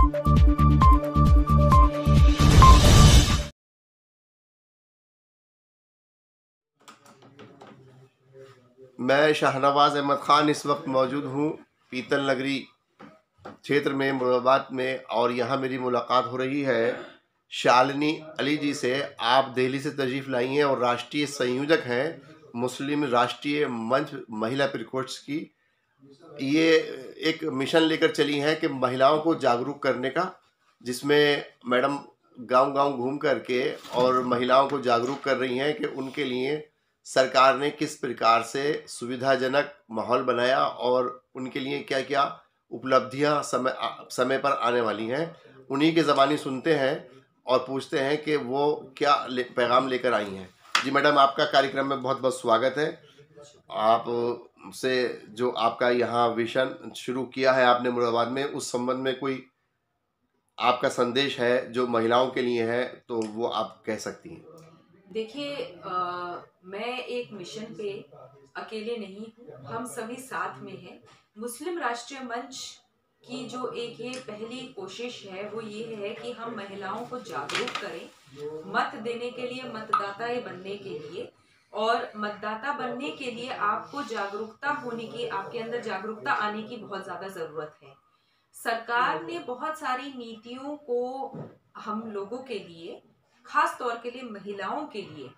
मैं शाहनवाज अहमद ख़ान इस वक्त मौजूद हूँ पीतल नगरी क्षेत्र में मुरादाबाद में, और यहाँ मेरी मुलाकात हो रही है शालिनी अली जी से। आप दिल्ली से तशरीफ़ लाई हैं और राष्ट्रीय संयोजक हैं मुस्लिम राष्ट्रीय मंच महिला प्रकोष्ठ की। ये एक मिशन लेकर चली हैं कि महिलाओं को जागरूक करने का, जिसमें मैडम गांव-गांव घूम करके और महिलाओं को जागरूक कर रही हैं कि उनके लिए सरकार ने किस प्रकार से सुविधाजनक माहौल बनाया और उनके लिए क्या-क्या उपलब्धियां समय पर आने वाली हैं। उन्हीं की ज़बानी सुनते हैं और पूछते हैं कि वो क्या पैगाम लेकर आई हैं। जी मैडम, आपका कार्यक्रम में बहुत-बहुत स्वागत है। आप से जो आपका यहाँ विजन शुरू किया है आपने मुरादाबाद में, उस संबंध में कोई आपका संदेश है जो महिलाओं के लिए है, तो वो आप कह सकती हैं। देखिए, मैं एक मिशन पे अकेले नहीं हूँ, हम सभी साथ में हैं। मुस्लिम राष्ट्रीय मंच की जो एक ये पहली कोशिश है वो ये है कि हम महिलाओं को जागरूक करें मत देने के लिए, मतदाता बनने के लिए। और मतदाता बनने के लिए आपको जागरूकता होने की, आपके अंदर जागरूकता आने की बहुत ज़्यादा ज़रूरत है। सरकार ने बहुत सारी नीतियों को हम लोगों के लिए, खास तौर के लिए महिलाओं के लिए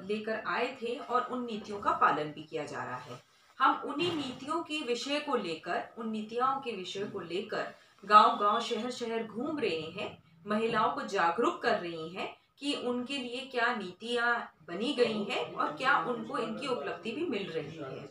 लेकर आए थे और उन नीतियों का पालन भी किया जा रहा है। हम उन्हीं नीतियों के विषय को लेकर, उन नीतियों के विषय को लेकर गांव-गांव, शहर-शहर घूम रहे हैं, महिलाओं को जागरूक कर रही हैं कि उनके लिए क्या नीतियां बनी गई हैं और क्या उनको इनकी उपलब्धि भी मिल रही है।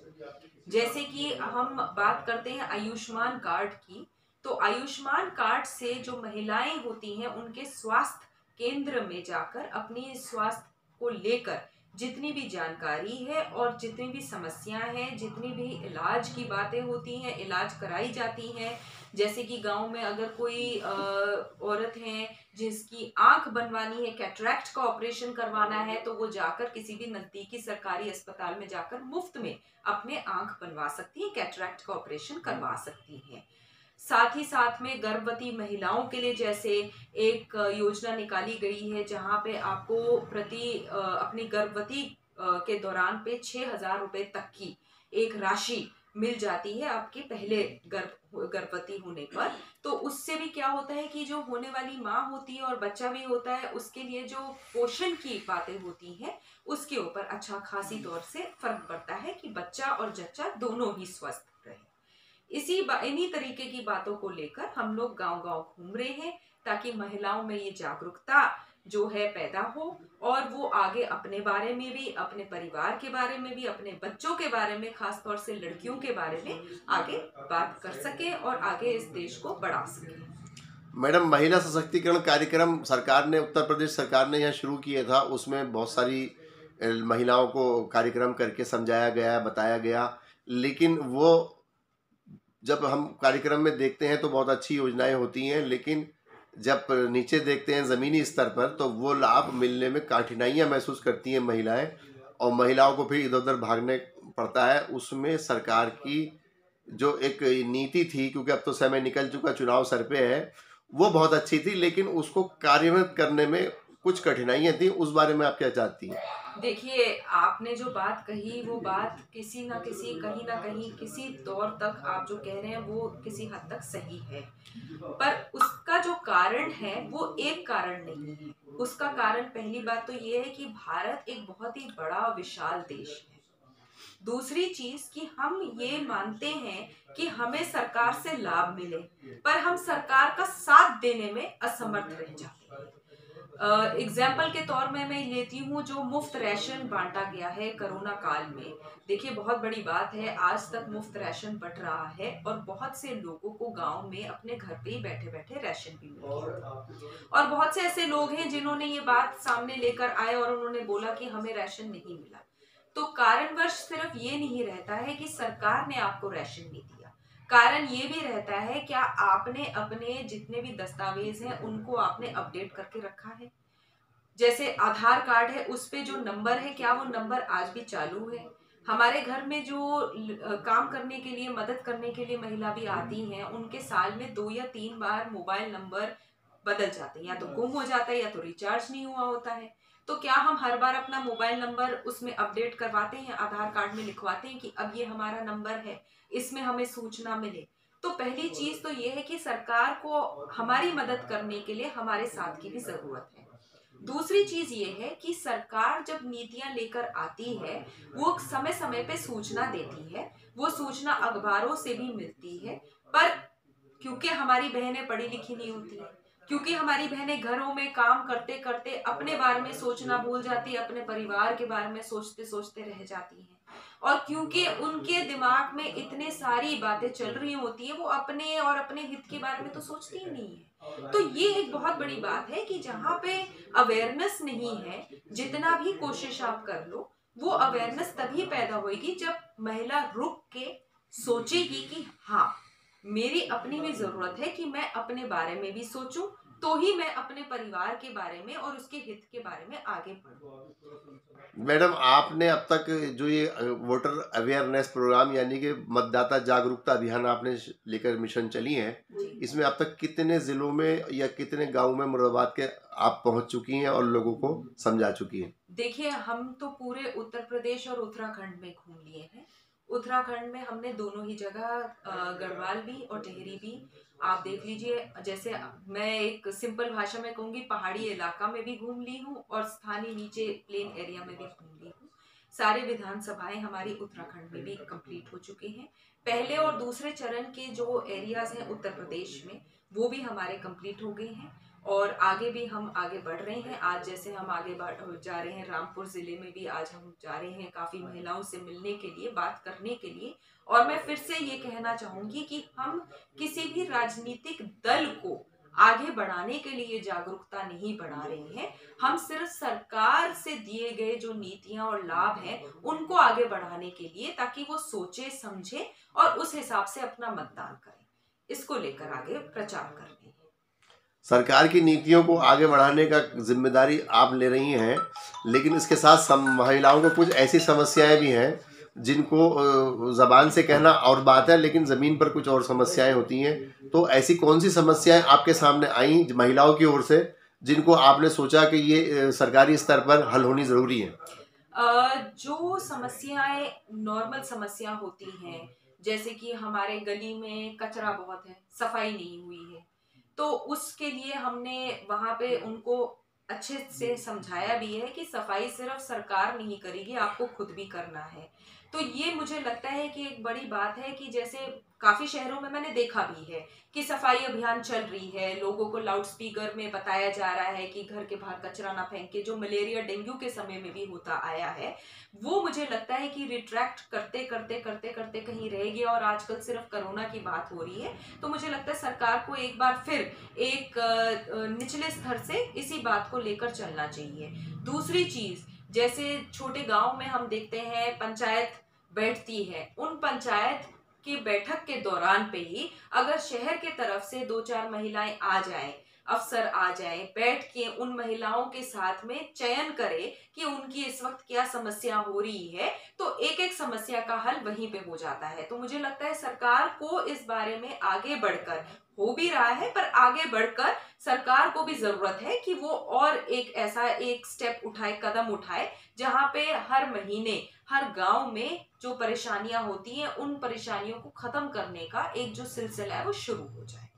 जैसे कि हम बात करते हैं आयुष्मान कार्ड की, तो आयुष्मान कार्ड से जो महिलाएं होती हैं उनके स्वास्थ्य केंद्र में जाकर अपनी स्वास्थ्य को लेकर जितनी भी जानकारी है और जितनी भी समस्याएं हैं, जितनी भी इलाज की बातें होती हैं, इलाज कराई जाती हैं। जैसे कि गांव में अगर कोई औरत है जिसकी आंख बनवानी है, कैटरैक्ट का ऑपरेशन करवाना है, तो वो जाकर किसी भी नजदीकी सरकारी अस्पताल में जाकर मुफ्त में अपने आंख बनवा सकती है, कैटरैक्ट का ऑपरेशन करवा सकती हैं। साथ ही साथ में गर्भवती महिलाओं के लिए जैसे एक योजना निकाली गई है जहां पे आपको अपनी गर्भवती के दौरान पे 6,000 रुपए तक की एक राशि मिल जाती है आपके पहले गर्भवती होने पर। तो उससे भी क्या होता है कि जो होने वाली माँ होती है और बच्चा भी होता है, उसके लिए जो पोषण की बातें होती हैं उसके ऊपर अच्छा खासी तौर से फर्क पड़ता है कि बच्चा और जच्चा दोनों ही स्वस्थ रहे। इन्हीं तरीके की बातों को लेकर हम लोग गांव-गांव घूम रहे हैं ताकि महिलाओं में ये जागरूकता जो है पैदा हो और वो आगे अपने बारे में भी, अपने परिवार के बारे में भी, अपने बच्चों के बारे में, खास तौर से लड़कियों के बारे में आगे बात कर सके और आगे इस देश को बढ़ा सके। मैडम, महिला सशक्तिकरण कार्यक्रम सरकार ने, उत्तर प्रदेश सरकार ने यहाँ शुरू किया था, उसमें बहुत सारी महिलाओं को कार्यक्रम करके समझाया गया, बताया गया, लेकिन वो जब हम कार्यक्रम में देखते हैं तो बहुत अच्छी योजनाएं होती हैं, लेकिन जब नीचे देखते हैं ज़मीनी स्तर पर तो वो लाभ मिलने में कठिनाइयां महसूस करती हैं महिलाएं, और महिलाओं को फिर इधर उधर भागने पड़ता है। उसमें सरकार की जो एक नीति थी, क्योंकि अब तो समय निकल चुका, चुनाव सर पे है, वो बहुत अच्छी थी, लेकिन उसको कार्यान्वित करने में कुछ कठिनाइयां थी। उस बारे में आप क्या चाहती हैं? देखिए, आपने जो बात कही वो बात किसी ना किसी, कहीं ना कहीं, किसी दौर तक आप जो कह रहे हैं वो किसी हद तक सही है, पर उसका जो कारण है वो एक कारण नहीं है। उसका कारण, पहली बात तो ये है कि भारत एक बहुत ही बड़ा विशाल देश है। दूसरी चीज कि हम ये मानते हैं कि हमें सरकार से लाभ मिले, पर हम सरकार का साथ देने में असमर्थ रह जाते हैं। एग्जाम्पल के तौर में मैं लेती हूँ जो मुफ्त राशन बांटा गया है कोरोना काल में। देखिए, बहुत बड़ी बात है, आज तक मुफ्त राशन बंट रहा है और बहुत से लोगों को गांव में अपने घर पे ही बैठे बैठे राशन भी मिल गया था। और बहुत से ऐसे लोग हैं जिन्होंने ये बात सामने लेकर आए और उन्होंने बोला कि हमें राशन नहीं मिला। तो कारणवश सिर्फ ये नहीं रहता है कि सरकार ने आपको राशन नहीं दिया, कारण ये भी रहता है क्या आपने अपने जितने भी दस्तावेज हैं उनको आपने अपडेट करके रखा है। जैसे आधार कार्ड है, उस पे जो नंबर है क्या वो नंबर आज भी चालू है। हमारे घर में जो काम करने के लिए, मदद करने के लिए महिला भी आती हैं, उनके साल में 2 या 3 बार मोबाइल नंबर बदल जाते हैं, या तो गुम हो जाता है या तो रिचार्ज नहीं हुआ होता है। तो क्या हम हर बार अपना मोबाइल नंबर उसमें अपडेट करवाते हैं, आधार कार्ड में लिखवाते हैं कि अब ये हमारा नंबर है, इसमें हमें सूचना मिले? तो पहली चीज तो ये है कि सरकार को हमारी मदद करने के लिए हमारे साथ की भी जरूरत है। दूसरी चीज ये है कि सरकार जब नीतियां लेकर आती है, वो समय समय पे सूचना देती है, वो सूचना अखबारों से भी मिलती है, पर क्योंकि हमारी बहनें पढ़ी लिखी नहीं होती हैं, क्योंकि हमारी बहनें घरों में काम करते करते अपने बारे में सोचना भूल जाती है, अपने परिवार के बारे में सोचते सोचते रह जाती हैं, और क्योंकि उनके दिमाग में इतने सारी बातें चल रही होती है, वो अपने और अपने हित के बारे में तो सोचती ही नहीं है। तो ये एक बहुत बड़ी बात है कि जहाँ पे अवेयरनेस नहीं है, जितना भी कोशिश आप कर लो, वो अवेयरनेस तभी पैदा होगी जब महिला रुक के सोचेगी कि हाँ, मेरी अपनी भी जरूरत है कि मैं अपने बारे में भी सोचूं, तो ही मैं अपने परिवार के बारे में और उसके हित के बारे में आगे बढ़ूं। मैडम, आपने अब तक जो ये वोटर अवेयरनेस प्रोग्राम यानी कि मतदाता जागरूकता अभियान आपने लेकर मिशन चली है, इसमें अब तक कितने जिलों में या कितने गांव में मुरादाबाद के आप पहुंच चुकी हैं और लोगों को समझा चुकी हैं? देखिए, हम तो पूरे उत्तर प्रदेश और उत्तराखंड में घूम लिए हैं। उत्तराखंड में हमने दोनों ही जगह, गढ़वाल भी और टिहरी भी, आप देख लीजिए। जैसे मैं एक सिंपल भाषा में कहूंगी, पहाड़ी इलाका में भी घूम ली हूँ और स्थानीय नीचे प्लेन एरिया में भी घूम ली हूँ। सारे विधानसभाएं हमारी उत्तराखंड में भी कंप्लीट हो चुके हैं। पहले और दूसरे चरण के जो एरियाज हैं उत्तर प्रदेश में, वो भी हमारे कंप्लीट हो गए हैं, और आगे भी हम आगे बढ़ रहे हैं। आज जैसे हम आगे जा रहे हैं, रामपुर जिले में भी आज हम जा रहे हैं काफी महिलाओं से मिलने के लिए, बात करने के लिए। और मैं फिर से ये कहना चाहूंगी कि हम किसी भी राजनीतिक दल को आगे बढ़ाने के लिए जागरूकता नहीं बढ़ा रहे हैं, हम सिर्फ सरकार से दिए गए जो नीतियां और लाभ हैं उनको आगे बढ़ाने के लिए, ताकि वो सोचे समझे और उस हिसाब से अपना मतदान करें। इसको लेकर आगे प्रचार कर रहे हैं। सरकार की नीतियों को आगे बढ़ाने का जिम्मेदारी आप ले रही हैं, लेकिन इसके साथ महिलाओं को कुछ ऐसी समस्याएं भी हैं जिनको ज़बान से कहना और बात है, लेकिन ज़मीन पर कुछ और समस्याएं होती हैं। तो ऐसी कौन सी समस्याएं आपके सामने आई महिलाओं की ओर से जिनको आपने सोचा कि ये सरकारी स्तर पर हल होनी ज़रूरी है? जो समस्याएं नॉर्मल समस्या होती हैं, जैसे कि हमारे गली में कचरा बहुत है, सफाई नहीं हुई है, तो उसके लिए हमने वहां पे उनको अच्छे से समझाया भी है कि सफाई सिर्फ सरकार नहीं करेगी, आपको खुद भी करना है। तो ये मुझे लगता है कि एक बड़ी बात है कि जैसे काफी शहरों में मैंने देखा भी है कि सफाई अभियान चल रही है, लोगों को लाउड स्पीकर में बताया जा रहा है कि घर के बाहर कचरा ना फेंके, जो मलेरिया डेंगू के समय में भी होता आया है। वो मुझे लगता है कि रिट्रैक्ट करते करते करते करते कहीं रह गया, और आजकल सिर्फ कोरोना की बात हो रही है। तो मुझे लगता है सरकार को एक बार फिर एक निचले स्तर से इसी बात को लेकर चलना चाहिए। दूसरी चीज, जैसे छोटे गांव में हम देखते हैं पंचायत बैठती है, उन पंचायत की बैठक के दौरान पे ही अगर शहर के तरफ से 2-4 महिलाएं आ जाएं, अफसर आ जाएं, बैठ के उन महिलाओं के साथ में चयन करे कि उनकी इस वक्त क्या समस्या हो रही है, तो एक एक समस्या का हल वहीं पे हो जाता है। तो मुझे लगता है सरकार को इस बारे में आगे बढ़कर, हो भी रहा है पर आगे बढ़कर सरकार को भी जरूरत है कि वो और एक ऐसा एक स्टेप उठाए, कदम उठाए, जहां पे हर महीने हर गांव में जो परेशानियां होती हैं उन परेशानियों को खत्म करने का एक जो सिलसिला है वो शुरू हो जाए।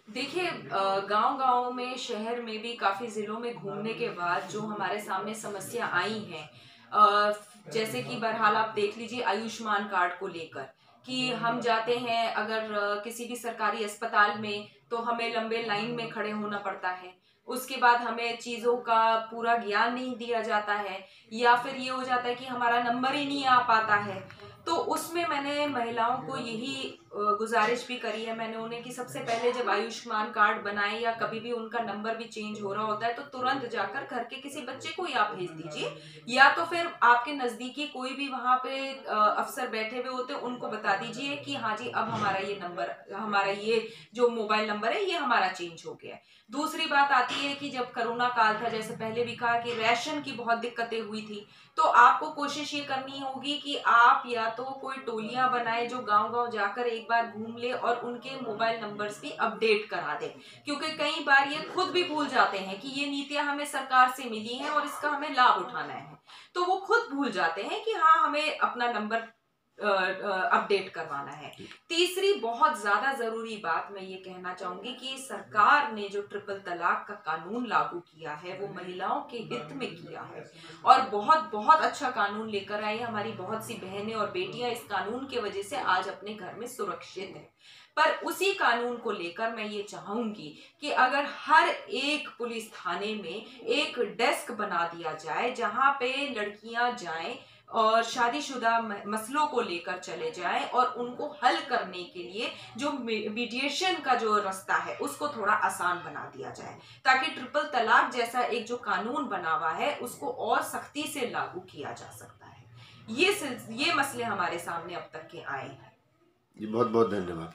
देखिए, गांव-गांव में, शहर में भी काफी जिलों में घूमने के बाद जो हमारे सामने समस्या आई हैं, जैसे कि बहरहाल आप देख लीजिए आयुष्मान कार्ड को लेकर, कि हम जाते हैं अगर किसी भी सरकारी अस्पताल में, तो हमें लंबे लाइन में खड़े होना पड़ता है। उसके बाद हमें चीजों का पूरा ज्ञान नहीं दिया जाता है, या फिर ये हो जाता है कि हमारा नंबर ही नहीं आ पाता है। तो उसमें मैंने महिलाओं को यही गुजारिश भी करी है मैंने उन्हें कि सबसे पहले जब आयुष्मान कार्ड बनाए या कभी भी उनका नंबर भी चेंज हो रहा होता है तो तुरंत जाकर घर के किसी बच्चे को ही आप भेज दीजिए, या तो फिर आपके नजदीकी कोई भी वहां पे अफसर बैठे हुए होते हैं उनको बता दीजिए कि हाँ जी अब हमारा ये नंबर, हमारा ये जो मोबाइल नंबर है ये हमारा चेंज हो गया है। दूसरी बात आती है कि जब कोरोना काल था, जैसे पहले भी कहा कि राशन की बहुत दिक्कतें हुई थी, तो आपको कोशिश ये करनी होगी कि आप या तो कोई टोलियां बनाए जो गांव-गांव जाकर एक बार घूम ले और उनके मोबाइल नंबर्स भी अपडेट करा दे, क्योंकि कई बार ये खुद भी भूल जाते हैं कि ये नीतियां हमें सरकार से मिली हैं और इसका हमें लाभ उठाना है, तो वो खुद भूल जाते हैं कि हाँ हमें अपना नंबर अपडेट करवाना है। तीसरी बहुत ज्यादा जरूरी बात मैं ये कहना चाहूंगी कि सरकार ने जो ट्रिपल तलाक का कानून लागू किया है वो महिलाओं के हित में किया है और बहुत बहुत अच्छा कानून लेकर आई। हमारी बहुत सी बहनें और बेटियां इस कानून की वजह से आज अपने घर में सुरक्षित हैं। पर उसी कानून को लेकर मैं ये चाहूंगी कि अगर हर एक पुलिस थाने में एक डेस्क बना दिया जाए जहां पे लड़कियां जाएं और शादीशुदा मसलों को लेकर चले जाएं और उनको हल करने के लिए जो मीडिएशन का जो रास्ता है उसको थोड़ा आसान बना दिया जाए, ताकि ट्रिपल तलाक जैसा एक जो कानून बना हुआ है उसको और सख्ती से लागू किया जा सकता है। ये मसले हमारे सामने अब तक के आए हैं। जी बहुत बहुत धन्यवाद।